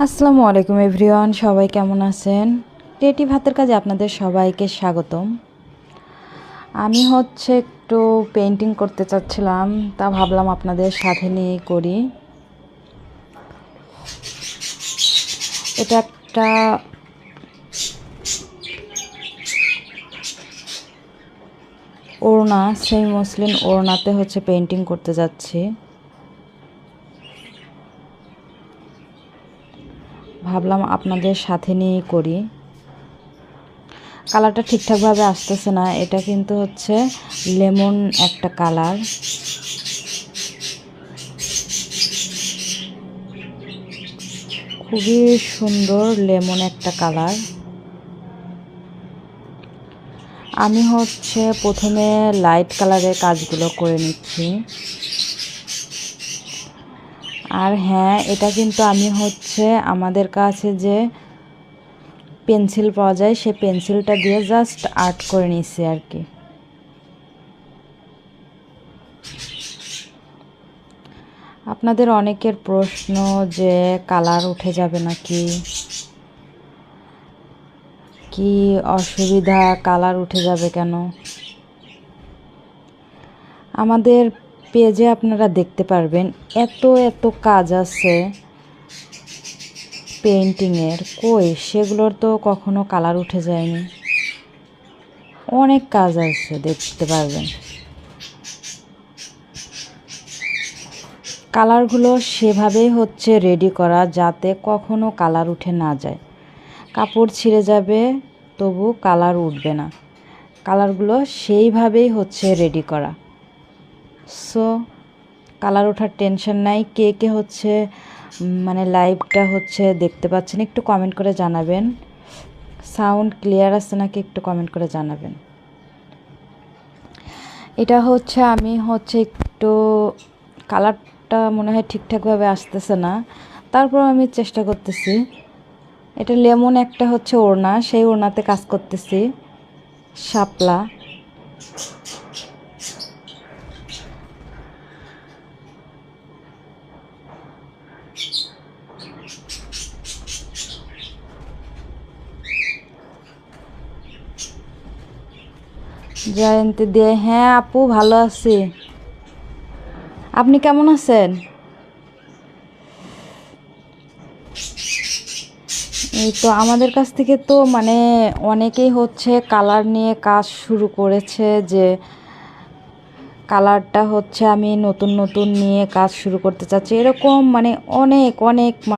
আসসালামু আলাইকুম এভরিওয়ান, সবাই কেমন আছেন? ক্রিয়েটিভ হাতের কাজে আপনাদের সবাইকে স্বাগতম। আমি একটু পেন্টিং করতে চাচ্ছিলাম, তা ভাবলাম আপনাদের সাথে নিয়ে করি। এটা একটা ওড়না, সেই মসলিন ওড়নাতে পেন্টিং করতে যাচ্ছি। ভাবলাম আপনাদের সাথে নিয়ে করি। কালারটা ঠিকঠাকভাবে আসতেছে না, এটা কিন্তু লেমন একটা কালার। খুবই সুন্দর লেমন একটা কালার। আমি প্রথমে লাইট কালারের কাজগুলো করে নিচ্ছি। আর হ্যাঁ, এটা কিন্তু আমি আমাদের কাছে যে পেন্সিল পাওয়া যায় সেই পেন্সিলটা দিয়ে জাস্ট আর্ট করে নিচ্ছি আর কি। আপনাদের অনেকের প্রশ্ন যে কালার উঠে যাবে নাকি, কি অসুবিধা, কালার উঠে যাবে কেন? আমাদের পেজে আপনারা দেখতে পারবেন এত এত কাজ আছে পেন্টিংয়ের, সেগুলোর তো কখনো কালার উঠে যায়নি। অনেক কাজ আছে, দেখতে পারবেন। কালারগুলো সেভাবেই রেডি করা যাতে কখনো কালার উঠে না যায়। কাপড় ছিঁড়ে যাবে তবু কালার উঠবে না। কালারগুলো সেইভাবেই রেডি করা। সো কালার ওঠার টেনশন নাই। কে কে মানে লাইভটা দেখতে পাচ্ছেন একটু কমেন্ট করে জানাবেন। সাউন্ড ক্লিয়ার আছে নাকি একটু কমেন্ট করে জানাবেন। এটা আমি একটু কালারটা মনে হয় ঠিকঠাকভাবে আসতেছে না, তারপর আমি চেষ্টা করতেছি। এটা লেমন একটা ওড়না, সেই ওড়নাতে কাজ করতেছি শাপলা। জয়ন্তী দিয়ে, হ্যাঁ আপু ভালো আছি। আপনি কেমন আছেন? এই তো আমাদের কাছ থেকে তো মানে অনেকেই কালার নিয়ে কাজ শুরু করেছে, যে কালারটা আমি নতুন নতুন নিয়ে কাজ শুরু করতে চাচ্ছি, এরকম মানে অনেক অনেক